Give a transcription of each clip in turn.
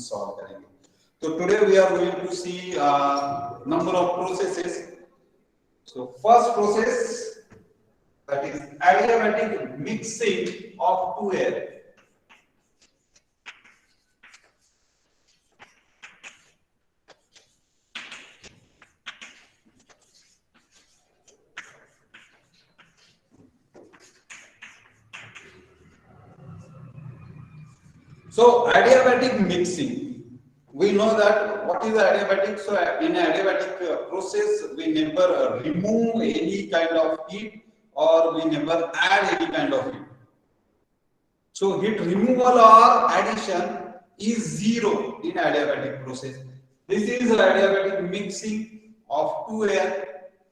Solve करेंगे। तो today we are going to see number of processes. So first process, that is adiabatic mixing of two air. So adiabatic mixing, we know that what is adiabatic. So in adiabatic process we never remove any kind of heat or we never add any kind of heat. So heat removal or addition is zero in adiabatic process. This is adiabatic mixing of two air.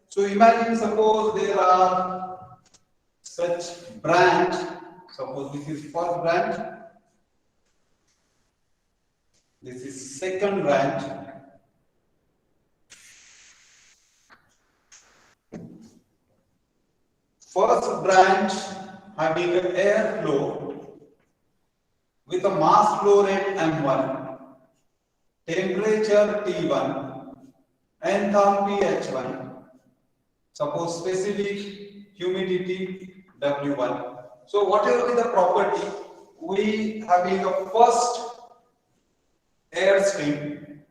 So imagine, suppose there are such branch. Suppose this is first branch, this is second branch. First branch having air flow with a mass flow rate m1, temperature T1, enthalpy H1, suppose specific humidity W1. So whatever is the property, we having a first air stream,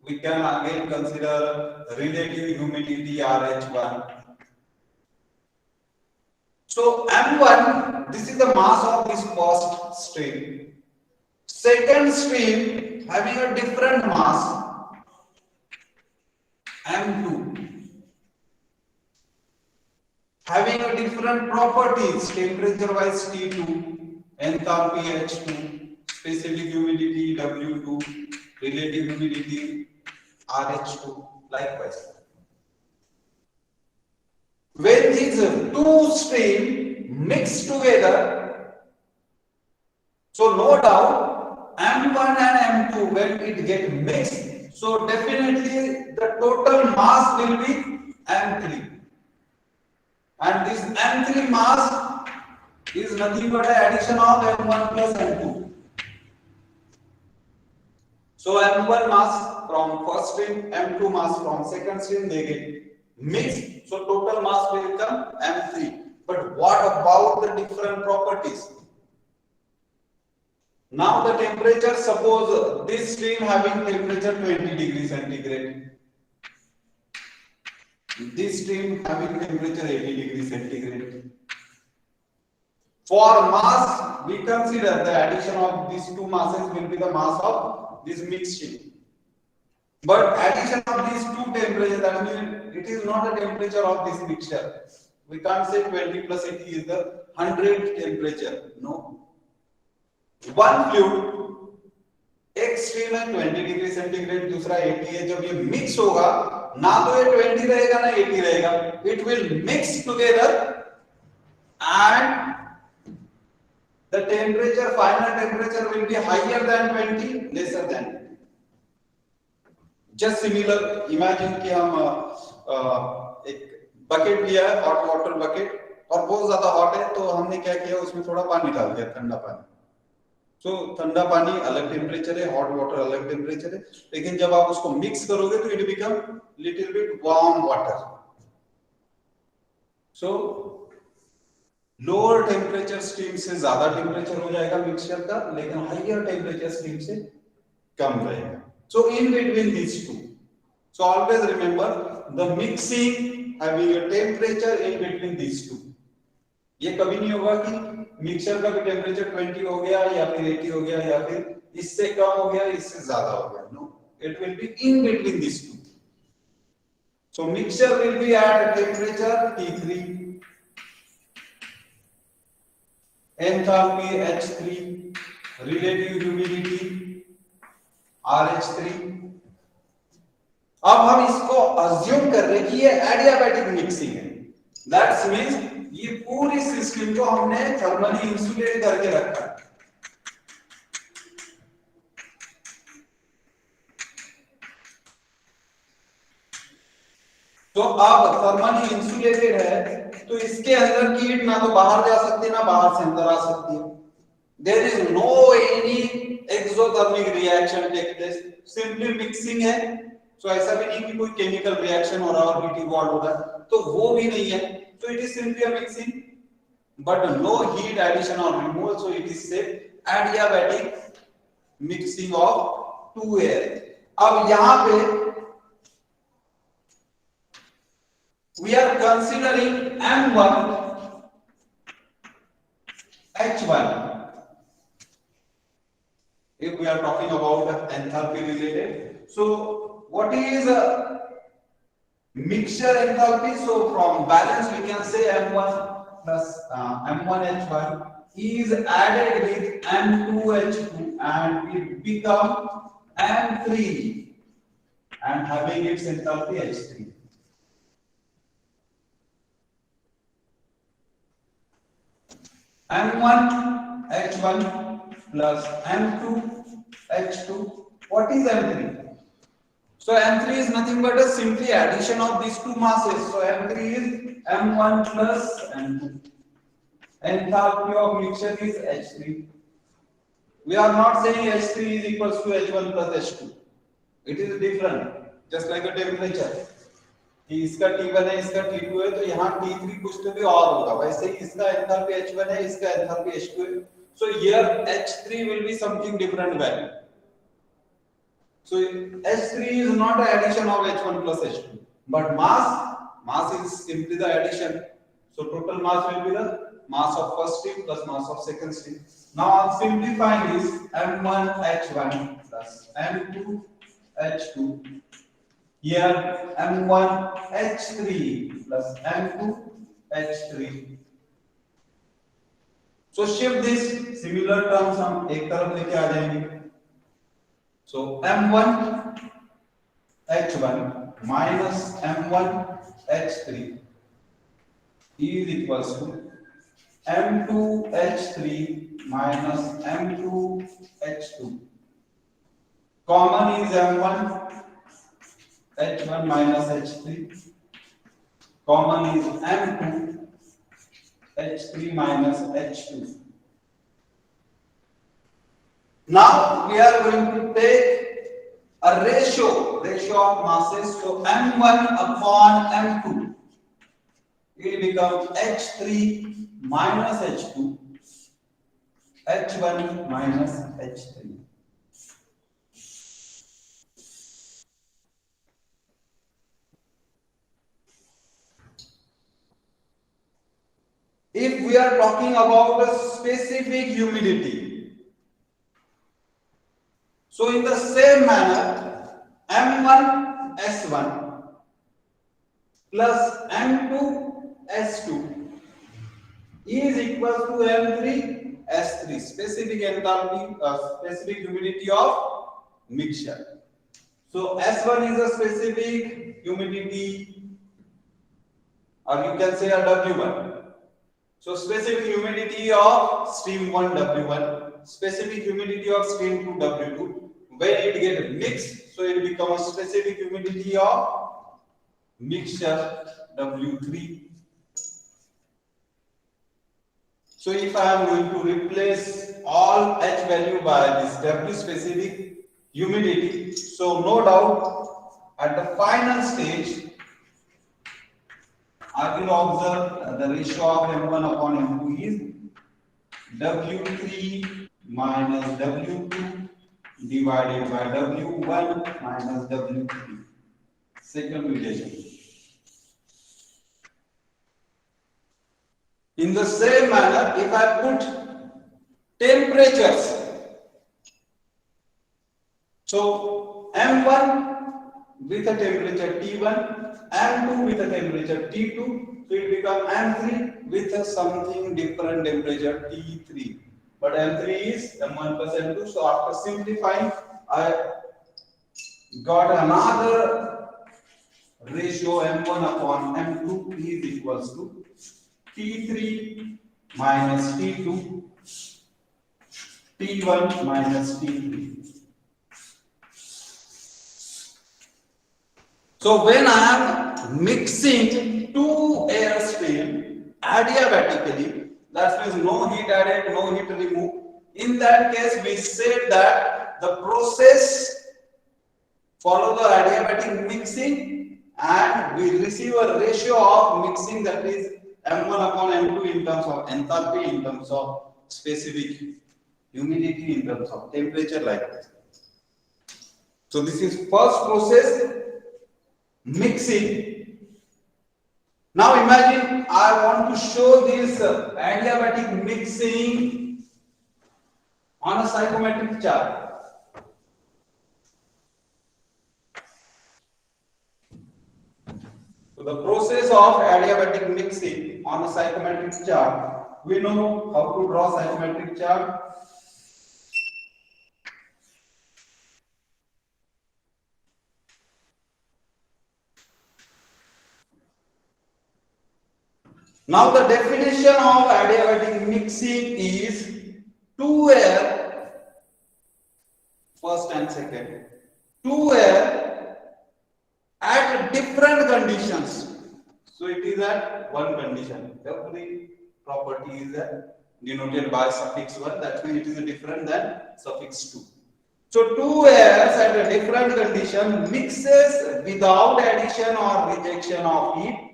we can again consider relative humidity RH1. So M1, this is the mass of this first stream. Second stream having a different mass, M2, having a different properties, temperature wise T2, enthalpy H2, specific humidity W2, relative humidity RH2, likewise. When these two streams mix together, so no doubt M1 and M2, when it get mixed, so definitely the total mass will be M3, and this M3 mass is nothing but an addition of M1 plus M2. So M1 mass from first stream, M2 mass from second stream, they get mixed, so total mass will become M3. But what about the different properties? Now the temperature, suppose this stream having temperature 20 degrees centigrade, this stream having temperature 80 degrees centigrade. For mass, we consider the addition of these two masses will be the mass of this mixed stream. But addition of these two temperatures, that means it is not the temperature of this mixture. We can't say 20 plus 80 is the 100 temperature. No. One fluid, एक stream है 20 degree centigrade, दूसरा 80 है. जब ये mix होगा, ना तो ये 20 रहेगा ना 80 रहेगा. It will mix together and the temperature, final temperature will be higher than 20, lesser than 20. Just similar, imagine कि हम एक बकेट लिया है, हॉट वाटर बकेट, और बहुत ज्यादा हॉट है, तो हमने क्या किया, उसमें थोड़ा पानी डाल दिया, ठंडा पानी. तो ठंडा पानी अलग टेम्परेचर है, हॉट वाटर अलग टेम्परेचर है, लेकिन जब आप उसको मिक्स करोगे तो it become little bit warm water. So lower temperature stream से ज्यादा टेम्परेचर हो जाएगा मिक्सचर का, लेकिन हाइयर टेम्परेचर स्ट्रीम से कम रहेगा. So in between these two, so always remember the mixing having a temperature in between these two. ये कभी नहीं होगा कि मिक्सचर का भी टेम्परेचर 20 हो गया या फिर 80 हो गया या फिर इससे कम हो गया इससे ज्यादा हो गया. No, it will be in between these two. So mixture will be at temperature T3, enthalpy H3, relative humidity RH3. अब हम इसको अज्यूम कर रहे हैं कि ये एडियाबैटिक मिक्सिंग है. दैट्स मींस ये पूरी सिस्टम को हमने थर्मली इंसुलेट करके रखा है. तो अब थर्मली इंसुलेटेड है, तो इसके अंदर की हीट ना तो बाहर जा सकती है ना बाहर से अंदर आ सकती है. There is no any exothermic reaction take place, simply mixing है। सो ऐसा भी नहीं कि कोई केमिकल रिएक्शन हो रहा है और हीट इवॉल्व हो रहा है, तो वो भी नहीं है। तो it is simply a mixing, but no heat addition or removal, so it is said adiabatic mixing of two air. अब यहाँ पे we are considering M1 H1 if we are talking about enthalpy related. So what is mixture enthalpy? So from balance we can say M1 plus M1 H1 is added with M2 H2 and it become M3 and having its enthalpy H3. M1 H1 plus M2 H2. What is M3? So M3 is nothing but a simply addition of these two masses. So M3 is M1 plus M2. Enthalpy of mixture is H3. We are not saying H3 is equals to H1 plus H2. It is different, just like a temperature. कि इसका T1 है, इसका T2 है, तो यहाँ T3 कुछ तो भी और होगा। वैसे ही इसका एंथैल्पी H1 है, इसका एंथैल्पी H2 है। So here H3 will be something different value. So H3 is not an addition of H1 plus H2, but mass is simply the addition. So total mass will be the mass of first stream plus mass of second stream. Now I'll simplify this M1 H1 plus M2 H2. Here M1 H3 plus M2 H3. So shift this, similar terms हम एक तरफ लेके आ जाएंगे. So M1 H1 minus M1 H3 is equals to M2 H3 minus M2 H2. Common is M1 H1 minus H3. Common is M2 H3 minus H2. Now we are going to take a ratio of masses. So M1 upon M2. It becomes H3 minus H2, H1 minus H3. If we are talking about a specific humidity, so in the same manner, M1 S1 plus M2 S2 is equal to M3 S3, specific enthalpy, specific humidity of mixture. So S1 is a specific humidity, or you can say a W1. So specific humidity of stream 1 W1, specific humidity of stream 2 W2. When it gets mixed, so it becomes a specific humidity of mixture W3. So if I am going to replace all H value by this W specific humidity, so no doubt at the final stage I will observe the ratio of M1 upon M2 is W3 minus W2 divided by W1 minus W3. Second relation. In the same manner, if I put temperatures, so M1 with a temperature T1, M2 with a temperature T2, so it becomes M3 with a something different temperature T3. But M3 is M1 plus M2, so after simplifying, I got another ratio M1 upon M2 is equals to T3 minus T2, T1 minus T3. So when I am mixing two air stream adiabatically, that means no heat added, no heat removed. In that case, we said that the process follow the adiabatic mixing and we receive a ratio of mixing, that is M1 upon M2 in terms of enthalpy, in terms of specific humidity, in terms of temperature, like this. So this is first process, mixing. Now imagine I want to show this adiabatic mixing on a psychometric chart. So the process of adiabatic mixing on a psychometric chart, we know how to draw psychometric chart. Now the definition of adiabatic mixing is two air, first and second, two air at different conditions. So it is at one condition. Every property is denoted by suffix 1. That means it is different than suffix 2. So two airs at a different condition mixes without addition or rejection of heat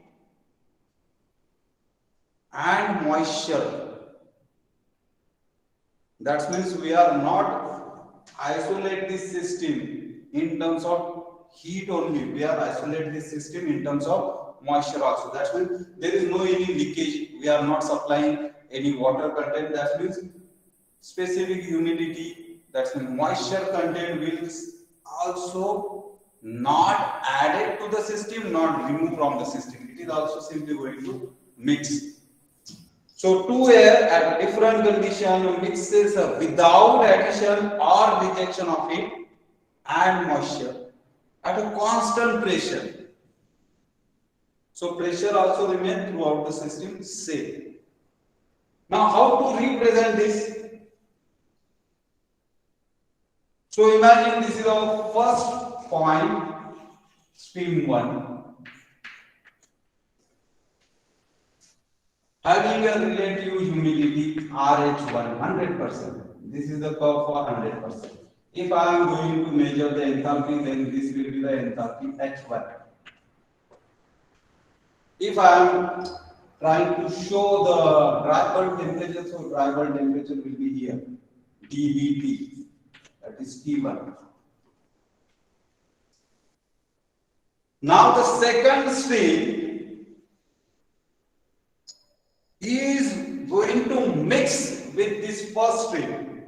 and moisture. That means we are not isolate this system in terms of heat only. We are isolate this system in terms of moisture also. That means there is no any leakage. We are not supplying any water content. That means specific humidity, that's moisture content will also not added to the system, not removed from the system. It is also simply going to mix. So two air at a different condition mixes without addition or rejection of heat and moisture at a constant pressure. So pressure also remains throughout the system same. Now how to represent this? So imagine this is our first point, stream 1. Having a relative humidity RH1, 100%. This is the curve for 100%. If I am going to measure the enthalpy, then this will be the enthalpy H1. If I am trying to show the dry bulb temperature, so dry bulb temperature will be here, dBT, that is T1. Now the second stream is going to mix with this first stream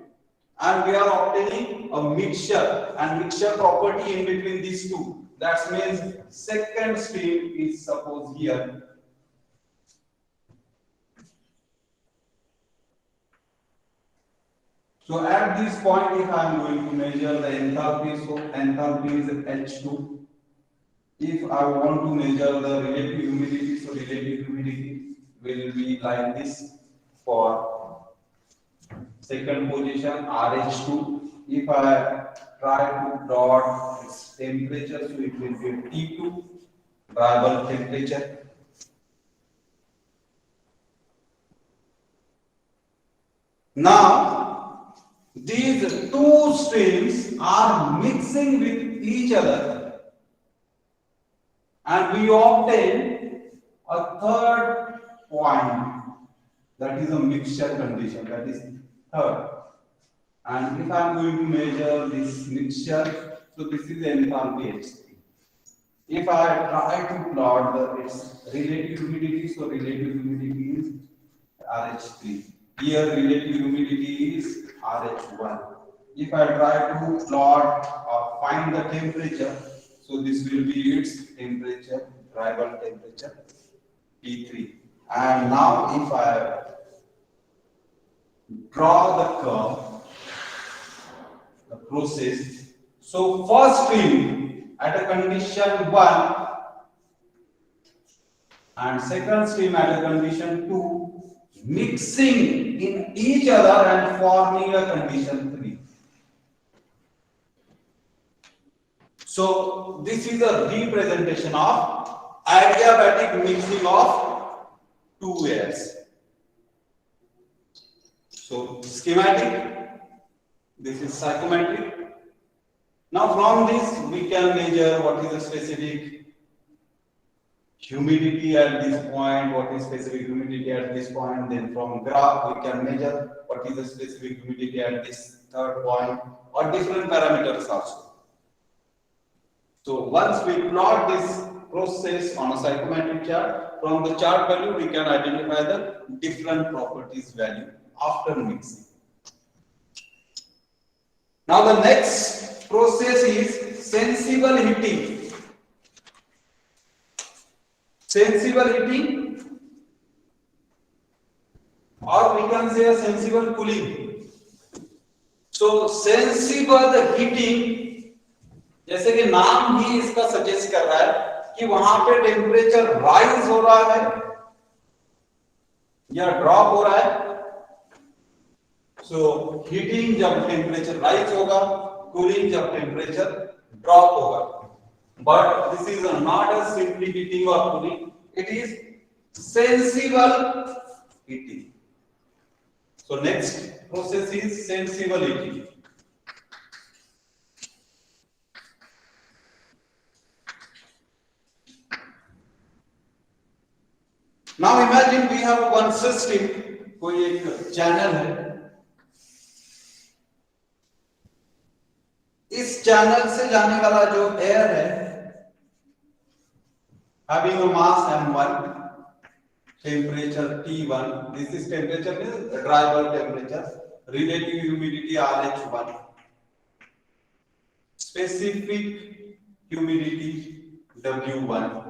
and we are obtaining a mixture and mixture property in between these two. That means second stream is suppose here. So at this point, if I am going to measure the enthalpy, so enthalpy is H2. If I want to measure the relative humidity, so relative humidity will be like this for second position RH2. If I try to plot its temperature, so it will be T2, dry bulb temperature. Now these two streams are mixing with each other and we obtain a third point, that is a mixture condition, that is third. And if I am going to measure this mixture, so this is enthalpy H3. If I try to plot its relative humidity, so relative humidity is RH3. Here relative humidity is RH1. If I try to plot or find the temperature, so this will be its temperature, dry bulb temperature, T3. And now if I draw the curve, the process, so first stream at a condition 1 and second stream at a condition 2 mixing in each other and forming a condition 3. So this is a representation of adiabatic mixing of two airs. So schematic, This is psychometric. Now from this we can measure what is the specific humidity at this point, what is specific humidity at this point. Then from graph we can measure what is the specific humidity at this third point, or different parameters also. So once we plot this process on a psychometric chart, from the chart value we can identify the different properties value after mixing. Now the next process is sensible heating. Sensible heating, or we can say a sensible cooling. So sensible heating, जैसे कि नाम ही इसका suggest कर रहा है कि वहां पे टेम्परेचर राइज हो रहा है या ड्रॉप हो रहा है. सो हीटिंग जब टेम्परेचर राइज होगा, कूलिंग जब टेम्परेचर ड्रॉप होगा. But this is not a simply heating और cooling, it is sensible heating. So next process is sensible heating. Now imagine we have one system, कोई एक channel है. इस channel से जाने वाला जो एयर है, having a mass m1, temperature T1, this is temperature means dry bulb temperature, relative humidity RH1, specific humidity W1,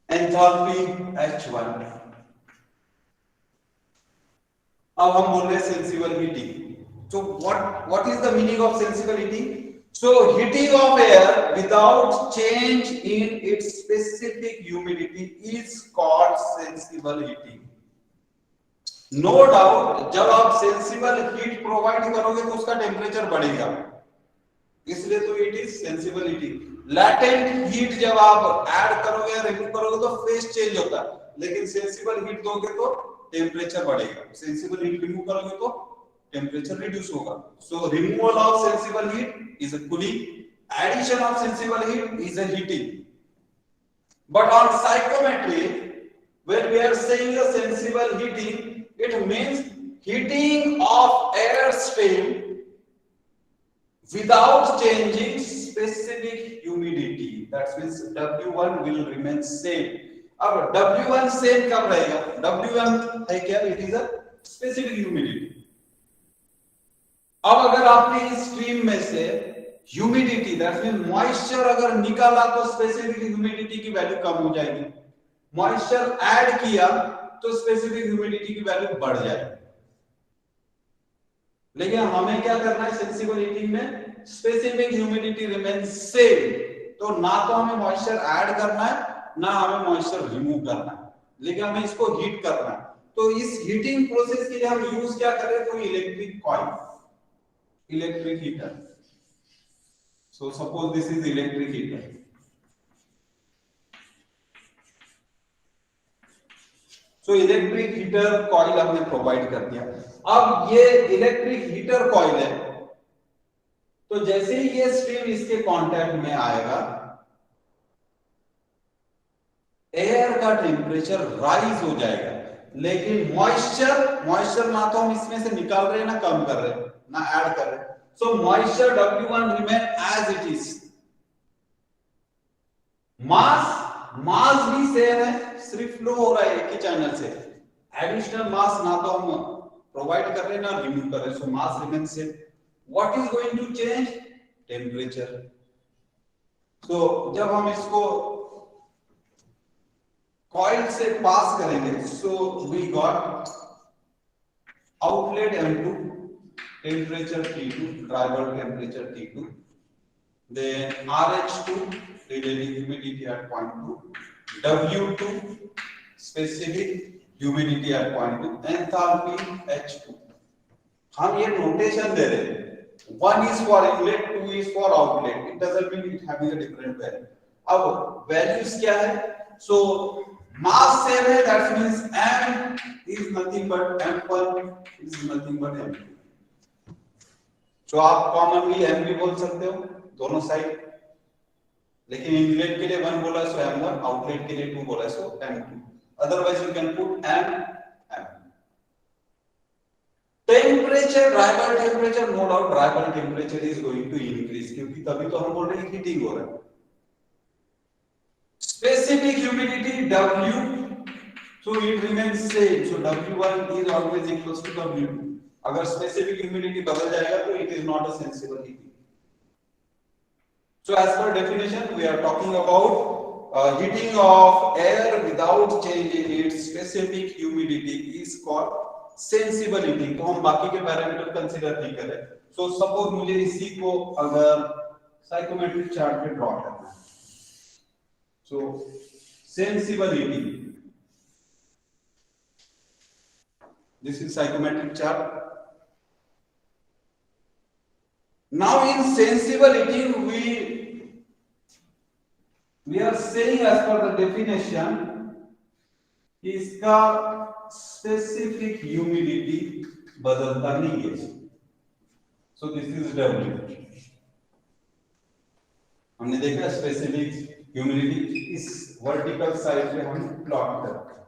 enthalpy H1. अब हम बोल रहे हैं sensible heating. So what is the meaning of sensible heating? So heating of air without change in its specific humidity is called sensible heating. No doubt जब आप sensible heat provide करोगे तो उसका टेम्परेचर बढ़ेगा, इसलिए तो it is sensible heating. Latent heat जब आप ऐड करोगे या रिमूव करोगे तो फेज चेंज होता है, लेकिन सेंसिबल हीट दोगे तो टेम्परेचर बढ़ेगा. सेंसिबल हीट रिमूव करोगे तो टेम्परेचर रिड्यूस होगा. So removal of sensible heat is a cooling, addition of sensible heat is a heating. But on psychrometry when we are saying a sensible heating, it means heating of air stream without changing specific humidity. That means W1 will remain same. अब W1 same कब रहेगा? W1 है क्या? It is a specific humidity. अब अगर आपने इस stream में से ह्यूमिडिटी, दैट मींस मॉइस्चर अगर निकाला तो स्पेसिफिक ह्यूमिडिटी की वैल्यू कम हो जाएगी. मॉइस्चर ऐड किया तो स्पेसिफिक ह्यूमिडिटी की वैल्यू बढ़ जाएगी. लेकिन हमें क्या करना है सेंसिबल हीटिंग में? Specific humidity remain same. तो ना तो हमें मॉइस्चर ऐड करना है ना हमें मॉइस्चर रिमूव करना है, लेकिन हमें इसको हीट करना है. तो इस हीटिंग प्रोसेस के लिए हम यूज क्या कर रहे हैं? तो electric coil, electric heater. So suppose this is electric heater. So electric heater coil हमने प्रोवाइड कर दिया. अब ये इलेक्ट्रिक हीटर कॉइल है, तो जैसे ही ये स्ट्रीम इसके कांटेक्ट में आएगा, एयर का टेम्परेचर राइज हो जाएगा. लेकिन मॉइस्चर ना तो हम इसमें से निकाल रहे हैं ना कम कर रहे हैं ना ऐड कर रहे हैं. So moisture W1 remain as it is. Mass भी सेम है, सिर्फ फ्लो हो रहा है एक ही चैनल से. एडिशनल मास ना तो हम प्रोवाइड कर रहे हैं ना रिमूव कर रहे हैं. So mass remain same. What is going to change? Temperature. So जब हम इसको कॉइल से पास करेंगे, so we got outlet M2, temperature T2, dry bulb temperature T2, then RH2, relative humidity at point 2, W2, specific humidity at point 2, enthalpy H2. हम ये notation दे रहे हैं, one is for inlet, two is for outlet. It doesn't mean it having a different value. अब values क्या है? So Mass same है, that means m is nothing but m1 is nothing but m2. तो आप commonly m भी बोल सकते हो दोनों साइड, लेकिन इनलेट के लिए 1 बोला सो m1, आउटलेट के लिए 2 बोला so m2. Otherwise you can put m. Temperature, dry bulb temperature, no doubt dry bulb temperature is going to increase, क्योंकि तभी तो हम बोल रहे हैं हीटिंग हो रहा है. Specific humidity W, so it remains same. So W1 is always equals to W2. अगर specific humidity बदल जाएगा तो it is not a sensible heating. So as per definition, we are talking about heating of air without changing its specific humidity is called sensible heating. तो हम बाकी के parameter consider नहीं करें. So suppose मुझे इसी को अगर साइकोमेट्रिक चार्ट पे ड्रॉ करना है. So sensible heating. This is psychometric chart. Now in sensible heating we are saying as per the definition इसका specific humidity बदलता नहीं है. So this is W. हमने देखा specific ह्यूमिडिटी इस वर्टिकल साइड पे हम प्लॉट करते हैं.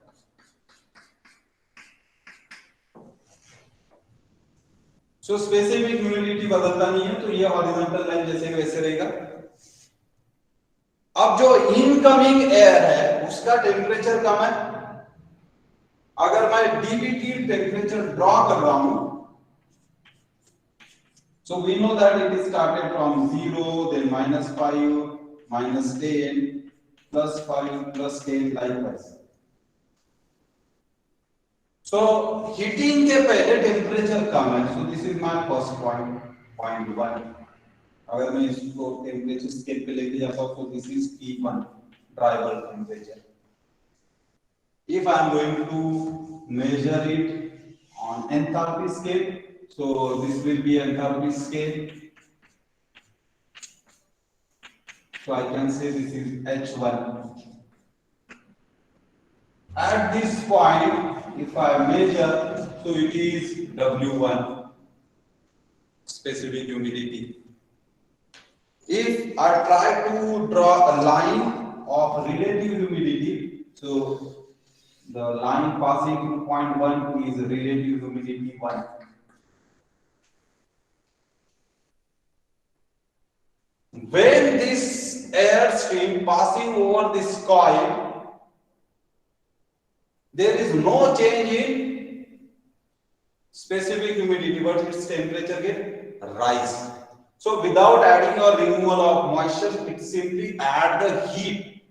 सो स्पेसिफिक ह्यूमिडिटी बदलता नहीं है, तो ये हॉरिजॉन्टल लाइन जैसे वैसे रहेगा. अब जो इनकमिंग एयर है उसका टेम्परेचर कम है. अगर मैं डीबीटी टेम्परेचर ड्रॉ कर रहा हूं, so we know that it is started from 0, then -5, -10, +5, +10 likewise. So heating के पहले टेम्परेचर कम है. So this is my first point, point 1. अगर मैं इसको टेम्परेचर स्केल पे लेके जाता हूँ, तो this is T1 dry bulb temperature. If I am going to measure it on enthalpy scale, so this will be enthalpy scale. So I can say this is H1. At this point, if I measure, so it is W1, specific humidity. If I try to draw a line of relative humidity, so the line passing through point 1 is relative humidity 1. When this air stream passing over this coil, there is no change in specific humidity, but its temperature get rise. So without adding or removal of moisture, it simply add the heat.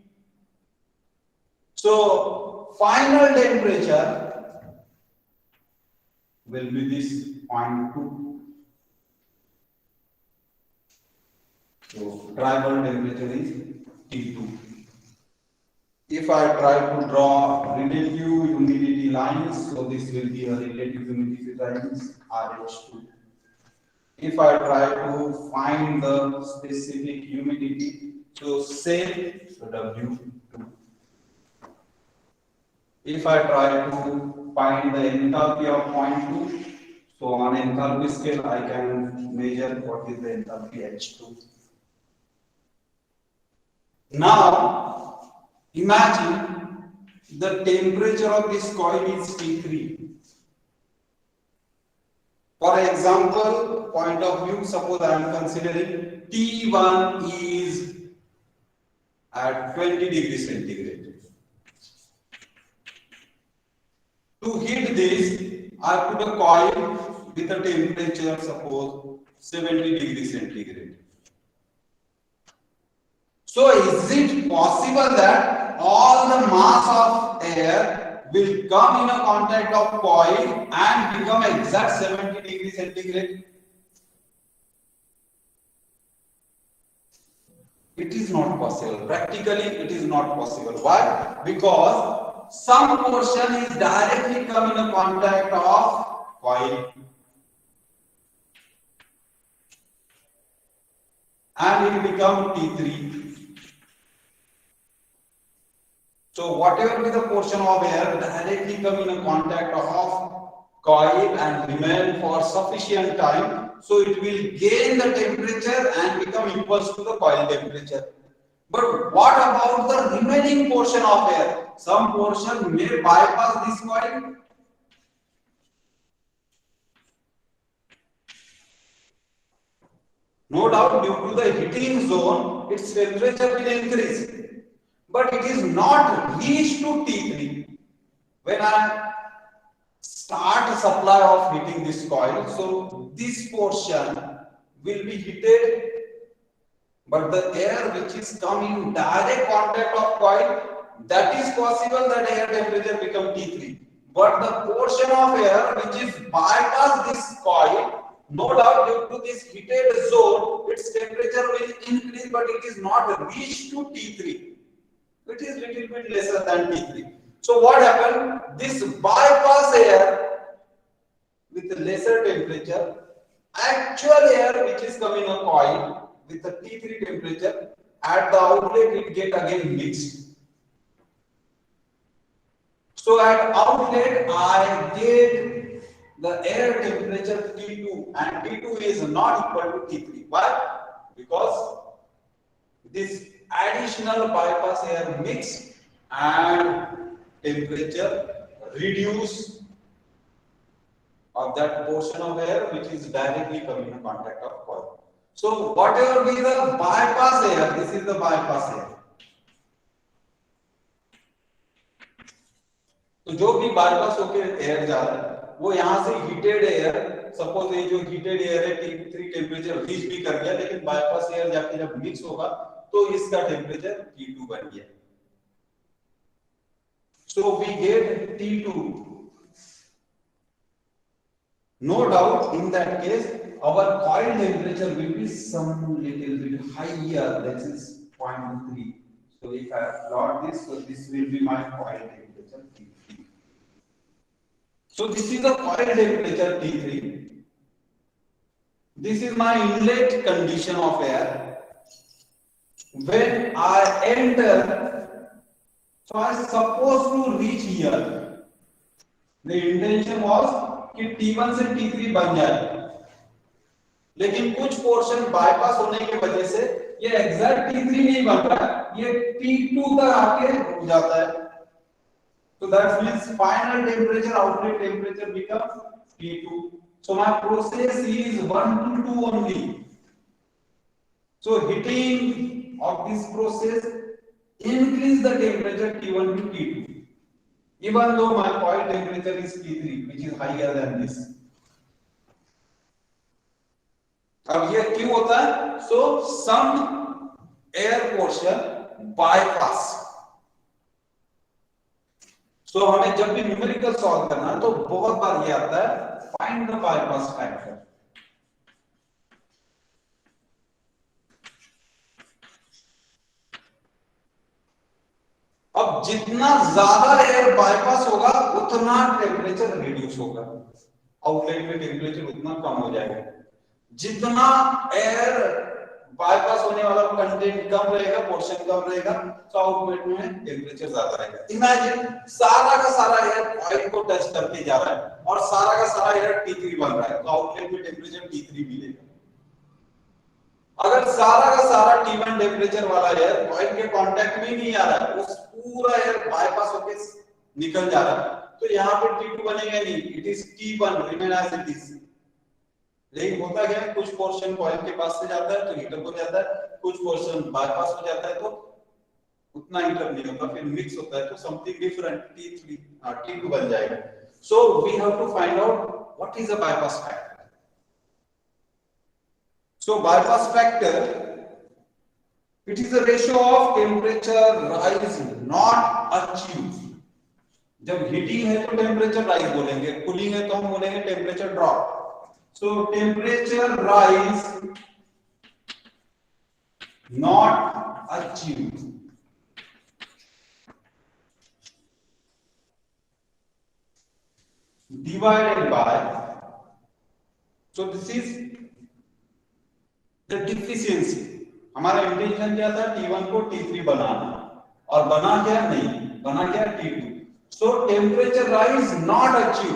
So final temperature will be this 0.2. So dry bulb temperature is T2. If I try to draw relative humidity lines, so this will be a relative humidity lines RH2. If I try to find the specific humidity, so same, so W2. If I try to find the enthalpy of 0.2, so on enthalpy scale I can measure what is the enthalpy H2. Now imagine the temperature of this coil is T3. For example, point of view, suppose I am considering T1 is at 20 degrees centigrade. To heat this, I put a coil with a temperature, suppose 70 degrees centigrade. So is it possible that all the mass of air will come in a contact of coil and become exact 70 degrees centigrade? It is not possible. Practically, it is not possible. Why? Because some portion is directly come in a contact of coil and it become T3. So whatever be the portion of air directly come in a contact of coil and remain for sufficient time, so it will gain the temperature and become equals to the coil temperature. But what about the remaining portion of air? Some portion may bypass this coil. No doubt, due to the heating zone, its temperature will increase. But it is not reached to T3. When I start supply of heating this coil, so this portion will be heated, but the air which is coming in direct contact of coil, that is possible that air temperature become T3. But the portion of air which is bypass this coil, no doubt due to this heated zone, its temperature will increase, but it is not reached to T3. It is little bit lesser than T3. So what happened? This bypass air with a lesser temperature, actual air which is coming in a coil with the T3 temperature, at the outlet it get again mixed. So at outlet I get the air temperature T2 and T2 is not equal to T3. Why? Because this additional bypass air mix and temperature reduce of that portion of air which is directly coming in contact of coil. So whatever be the bypass air, this is the bypass air. तो जो भी bypass होके air जा रहा है वो यहाँ से हीटेड एयर, सपोज ये जो हीटेड एयर है T3 टेम्परेचर रीच भी कर गया, लेकिन बाईपास एयर जाके जब मिक्स होगा तो इसका टेम्परेचर T2 बन गया. So we get T2. No doubt in that case our coil temperature will be some little bit higher, that is 0.3. So if I plot this, so this will be my coil temperature T3. So this is the coil temperature T3. This is my inlet condition of air. When I enter, so I supposed to reach here. The intention was कि T1 से T3 बन जाए, लेकिन कुछ portion bypass होने की वजह से ये एग्जैक्ट T3 नहीं बन रहा, ये T2 तक आके रुक जाता है. So that means final temperature, outlet temperature becomes T2. So my process is 1 to 2 only. So heating of this process increase the temperature T1 to T2. Even though my coil temperature is T3, which is higher than this. अब ये क्यों होता है? So some air portion bypass. So हमें जब भी numerical solve करना है तो बहुत बार ये आता है फाइंड द बाईपास फैक्टर. अब जितना ज्यादा एयर बाईपास होगा उतना टेम्परेचर रिड्यूस होगा, आउटलेट में टेम्परेचर उतना कम हो जाएगा. जितना एयर बाईपास होने वाला कंटेंट कम रहेगा, पोर्शन कम रहेगा, तो आउटलेट में टेम्परेचर ज्यादा रहेगा. इमेजिन सारा का सारा एयर कॉइल को टच करके जा रहा है और सारा का सारा एयर T3 बन रहा है, तो आउटलेट में टेम्परेचर T3 मिलेगा. अगर सारा का सारा T1 टेम्परेचर वाला एयर कॉइल के कांटेक्ट में नहीं आ रहा है, उस पूरा एयर बाईपास होके निकल जा रहा है, तो यहाँ पे T2 बनेगा नहीं, it is T1 remain as it is. लेकिन होता क्या है, कुछ पोर्शन कॉइल के पास से जाता है तो हीटर हो जाता है, कुछ पोर्शन बाईपास हो जाता है तो उतना हीटर नहीं होता, फिर मिक्स होता है तो समथिंग डिफरेंट T3 T2 बन जाएगा. So we have to find out what is the bypass factor. So bypass factor, it is the ratio of temperature rise not achieved. जब हीटिंग है तो टेम्परेचर राइज बोलेंगे, cooling है तो हम बोलेंगे temperature drop. So temperature rise not achieved divided by, so this is the deficiency. हमारा intention क्या था, T1 को T3 बनाना, और बना क्या नहीं, बना क्या T2। So temperature rise not achieve,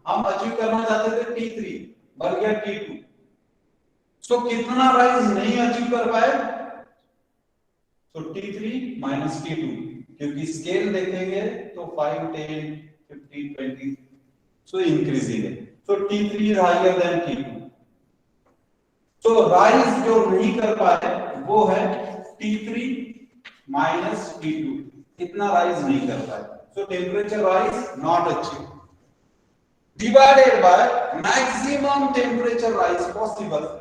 हम अचीव करना चाहते थे T3, बन गया T2। सो कितना राइज नहीं अचीव कर पाए, तो T3 माइनस T2, क्योंकि स्केल देखेंगे तो 5 10 15 20 सो इंक्रीजिंग है, सो T3 is higher than T2। तो राइज जो नहीं कर पाए वो है T3 माइनस T2, इतना राइज नहीं कर पाए, सो temperature rise not achieve divided by maximum temperature rise possible.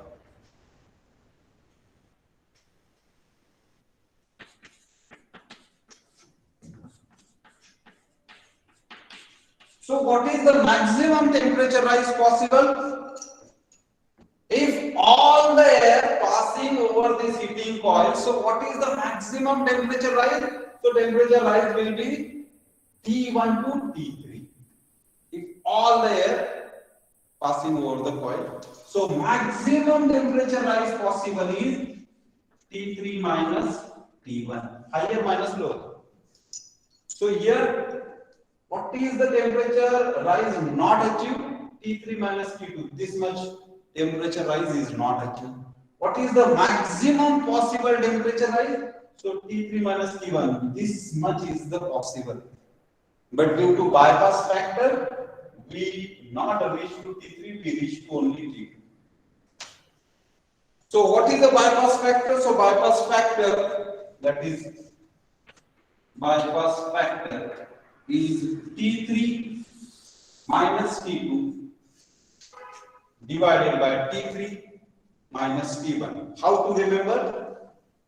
So what is the maximum temperature rise possible? If all the air passing over this heating coil, so what is the maximum temperature rise? So temperature rise will be T1 to T3. If all the air passing over the coil, so maximum temperature rise possible is T3 minus T1, higher minus lower. So here what is the temperature rise not achieved? T3 minus T2. This much temperature rise is not achieved. What is the maximum possible temperature rise? So T3 minus T1. This much is the possible. But due to bypass factor, we not reach to T3, we reach to only T2. So what is the bypass factor? So bypass factor, that is bypass factor is T3 minus T2 divided by T3 minus T1. How to remember?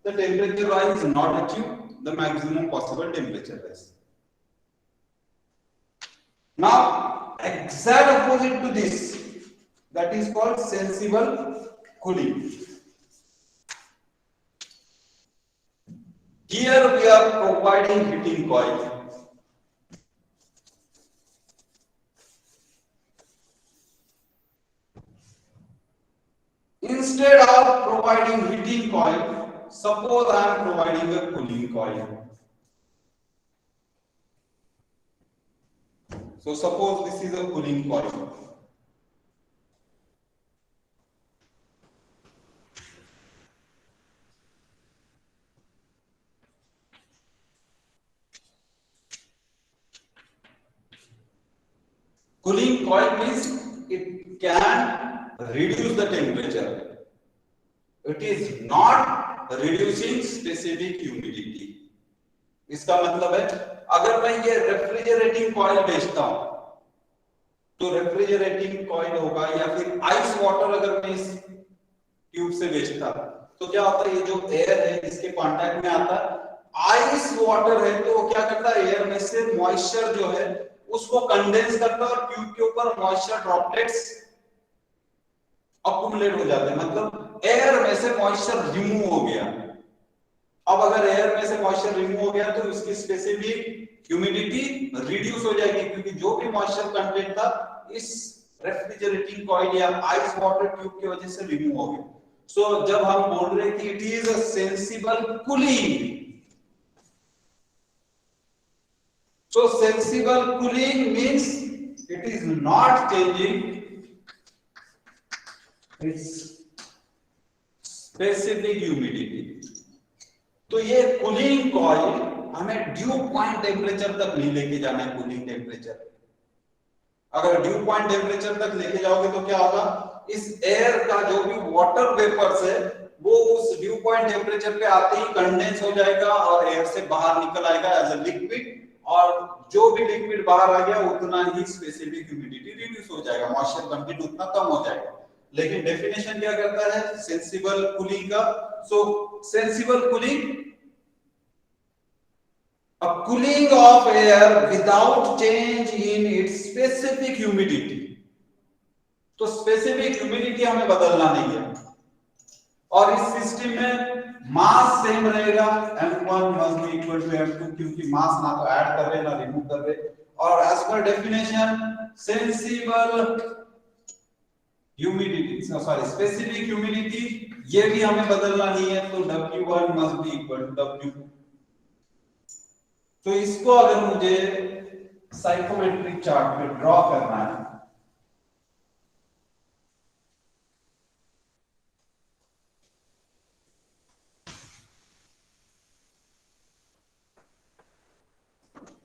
The temperature rise is not achieved, the maximum possible temperature rise. Now, exact opposite to this, that is called sensible cooling. Here we are providing heating coil. Instead of providing heating coil, suppose I am providing a cooling coil. So suppose this is a cooling coil. Cooling coil means it can reduce the temperature. It is not reducing specific humidity. इसका मतलब है अगर मैं ये refrigerating coil बेचता हूं तो refrigerating coil होगा, या फिर आइस वाटर अगर मैं इस ट्यूब से बेचता तो क्या होता है, ये जो एयर है इसके कांटेक्ट में आता है, आइस वाटर है तो क्या करता है, एयर में से मॉइस्चर जो है उसको कंडेंस करता है और ट्यूब के ऊपर मॉइस्चर ड्रॉपलेट्स अक्यूमुलेट हो जाते हैं, मतलब एयर में से मॉइस्चर रिमूव हो गया। अब अगर एयर में से मॉइस्चर रिमूव हो गया तो उसकी स्पेसिफिक ह्यूमिडिटी रिड्यूस हो जाएगी, क्योंकि जो भी मॉइस्चर कंटेंट था इस रेफ्रिजरेटिंग कॉइल या आइस वाटर ट्यूब की वजह से रिमूव हो गया। सो जब हम बोल रहे हैं कि it is a sensible cooling, so sensible cooling means it is not changing its specific humidity. तो ये कूलिंग कॉइल हमें ड्यू पॉइंट टेम्परेचर तक नहीं लेके जाना है। कूलिंग टेम्परेचर अगर ड्यू पॉइंट टेम्परेचर तक लेके जाओगे तो क्या होगा, इस एयर का जो भी वाटर वेपर्स है वो उस ड्यू पॉइंट टेम्परेचर पे आते ही कंडेंस हो जाएगा और एयर से बाहर निकल आएगा एज अ लिक्विड, और जो भी लिक्विड बाहर आ गया उतना ही स्पेसिफिक ह्यूमिडिटी रिड्यूस हो जाएगा, मॉइस्चर कंटेंट उतना कम हो जाएगा। लेकिन डेफिनेशन क्या करता है सेंसिबल कूलिंग का? So sensible cooling, a cooling of air without change in its specific humidity। तो स्पेसिफिक ह्यूमिडिटी हमें बदलना नहीं है, और इस सिस्टम में मास सेम रहेगा, m1 must be equal to m2, क्योंकि मास ना तो ऐड कर रहे ना रिमूव कर रहे। और एज पर definition sensible humidity, sorry specific humidity, ये भी हमें बदलना नहीं है, तो w1 must be equal to w2। तो इसको अगर मुझे साइकोमेट्रिक चार्ट पे ड्रॉ करना है,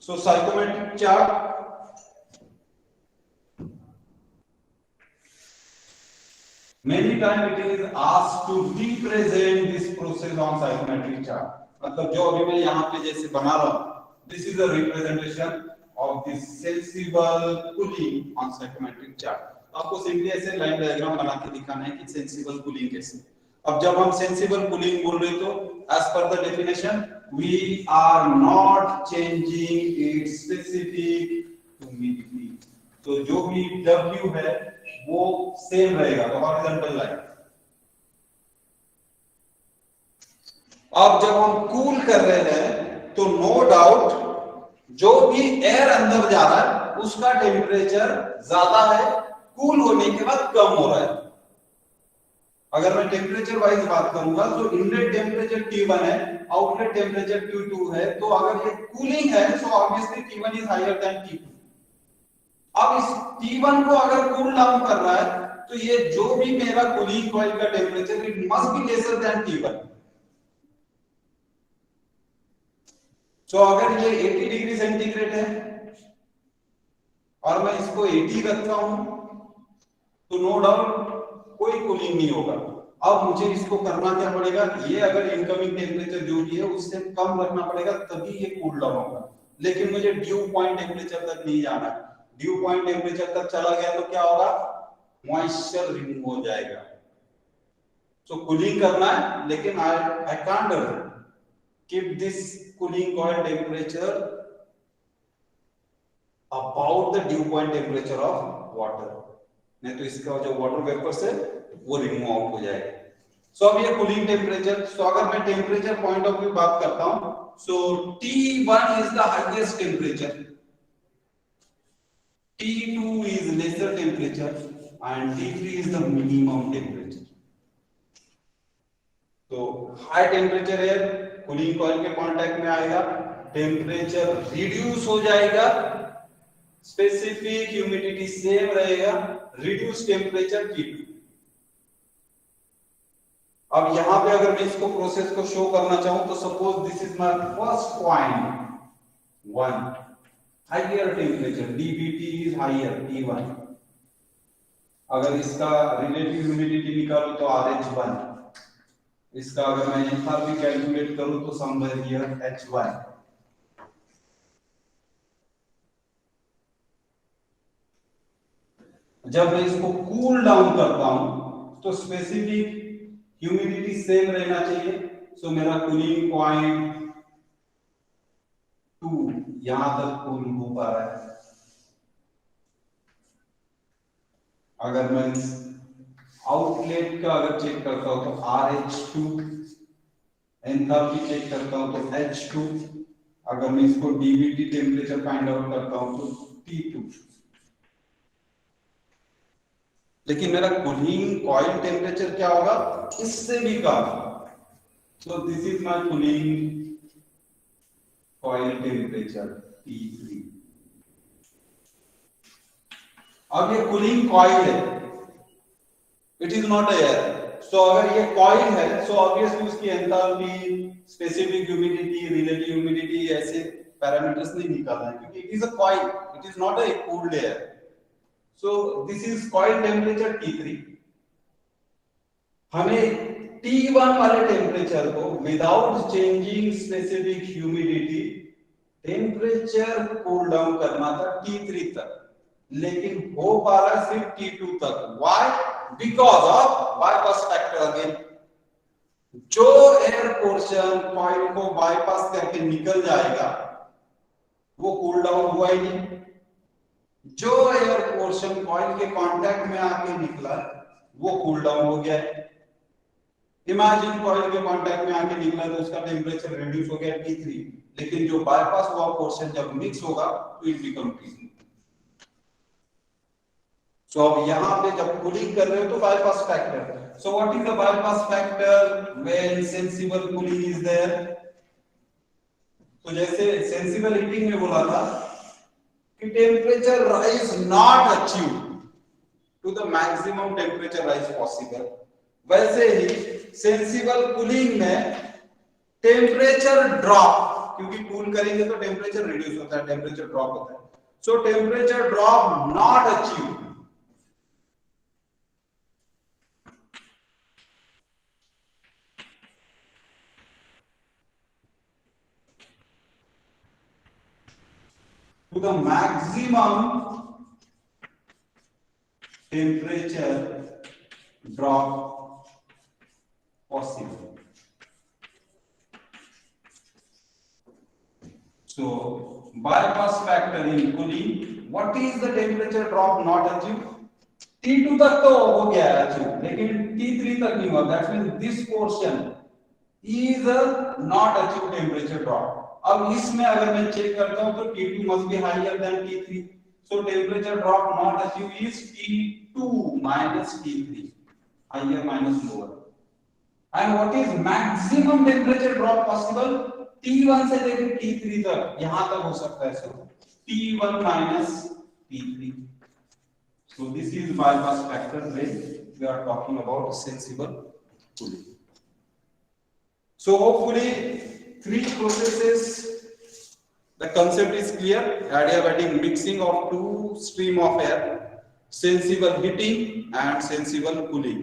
so psychometric chart, many times it is asked to represent this process on psychometric chart. मतलब जो अभी मैं यहाँ पे जैसे बना रहा हूँ, this is a representation of this sensible cooling on psychometric chart. आपको सिंपली ऐसे लाइन डायग्राम बना के दिखाना है कि सेंसिबल कूलिंग कैसे। अब जब हम सेंसिबल कूलिंग बोल रहे तो as per the definition we are not changing its specific humidity. तो जो भी W है वो सेम रहेगा, तो हॉरिजॉन्टल लाइन। अब जब हम कूल कर रहे हैं तो नो डाउट जो भी एयर अंदर जा रहा है उसका टेम्परेचर ज्यादा है, कूल होने के बाद कम हो रहा है। अगर मैं टेम्परेचर वाइज बात करूंगा तो इनलेट टेम्परेचर T1 है, आउटलेट टेम्परेचर T2 है, तो अगर ये कूलिंग है तो obviously T1 is higher than T2। अब इस T1 को अगर कूल डाउन कर रहा है तो ये जो भी मेरा कूलिंग कॉइल का temperature it must be lesser than T1। तो अगर ये 80 डिग्री सेंटीग्रेड है और मैं इसको 80 रखता हूं तो नो डाउट कोई कूलिंग नहीं होगा। अब मुझे इसको करना क्या पड़ेगा, ये अगर इनकमिंग टेम्परेचर जो भी है उससे कम रखना पड़ेगा तभी ये कूल डाउन होगा। लेकिन मुझे ड्यू पॉइंट टेम्परेचर तक नहीं जाना है। ड्यू पॉइंट टेम्परेचर तक चला गया तो क्या होगा, मॉइस्चर रिमूव हो जाएगा। तो कूलिंग करना है लेकिन I can't keep this cooling coil temperature about the dew point temperature of water, नहीं तो इसका जो वाटर वेपर्स है वो रिमूव आउट हो जाएगा। सो अब ये कूलिंग टेम्परेचर, सो अगर मैं टेम्परेचर पॉइंट ऑफ व्यू बात करता हूं सो T1 is the highest temperature, T2 is lesser temperature and T3 is the minimum temperature। तो high temperature air cooling coil के कांटेक्ट में आएगा, टेम्परेचर रिड्यूस हो जाएगा, स्पेसिफिक ह्यूमिडिटी सेम रहेगा, रिड्यूस टेम्परेचर T2। अब यहां पे अगर मैं इसको प्रोसेस को शो करना चाहूं तो suppose this is my first point 1, higher temperature dBT is higher T1। अगर इसका रिलेटिव ह्यूमिडिटी निकालूं तो RH1, इसका अगर मैं एंथैल्पी कैलकुलेट करूं तो समवेयर हियर H1। जब मैं इसको कूल डाउन करता हूं तो स्पेसिफिक ह्यूमिडिटी सेम रहना चाहिए। सो मेरा कूलिंग पॉइंट 2 यहां तक कूल हो पा रहा है। अगर मैं आउटलेट का अगर चेक करता हूं तो RH2, एंथैल्पी चेक करता हूं तो H2, अगर मैं इसको डीबीटी टेम्परेचर फाइंड आउट करता हूं तो T2। लेकिन मेरा कूलिंग कॉइल टेम्परेचर क्या होगा, इससे भी कम। So this is my cooling coil temperature T3। अब ये कूलिंग कॉइल है, it is not air. So अगर ये कॉइल है सो ऑब्वियसली उसकी enthalpy, specific humidity, relative humidity ऐसे पैरामीटर्स नहीं निकालना है क्योंकि it is a coil, it is not a cooled air. So this is coil temperature T3। हमें T1 वाले टेम्परेचर को without changing specific humidity temperature cool down करना था T3 तक, लेकिन हो पा रहा है सिर्फ T2 तक। Why? Because of bypass factor again. जो एयर पोर्शन कॉइल को बाईपास करके निकल जाएगा वो कूल डाउन हुआ ही नहीं। जो एयर पोर्शन कॉइल के कांटेक्ट में आके निकला वो कूल डाउन हो गया है। इमेजिन कॉइल के कांटेक्ट में आके निकला तो उसका टेम्परेचर रिड्यूस हो गया T3, लेकिन जो बाईपास हुआ पोर्शन जब मिक्स होगा तो इट बिकम T2। सो अब यहां पे जब कूलिंग कर रहे हो तो bypass factor. So what is the bypass factor when sensible cooling is there? तो जैसे सेंसिबल हीटिंग में बोला था कि temperature rise not achieve to the maximum temperature rise possible, वैसे ही सेंसिबल कूलिंग में टेम्परेचर ड्रॉप, क्योंकि कूल करेंगे तो टेम्परेचर रिड्यूस होता है, टेम्परेचर ड्रॉप होता है, सो temperature drop not achieve to the maximum temperature drop possible. So bypass factor in cooling, what is the temperature drop not achieved? T2 तक तो हो गया है अचीव, लेकिन T3 तक नहीं हुआ, that means this portion is not achieved temperature drop. अब इसमें अगर मैं चेक करता हूं तो T2 must be higher than T3, so temperature drop not achieved is T2 minus T3, higher minus lower. And what is maximum temperature drop possible? T1 से लेकर T3 तक, यहां तक हो सकता है sir, T1 minus T3. So this is bypass factor when we are talking about sensible cooling. So hopefully three processes, the concept is clear. Adiabatic mixing of two stream of air, sensible heating and sensible cooling.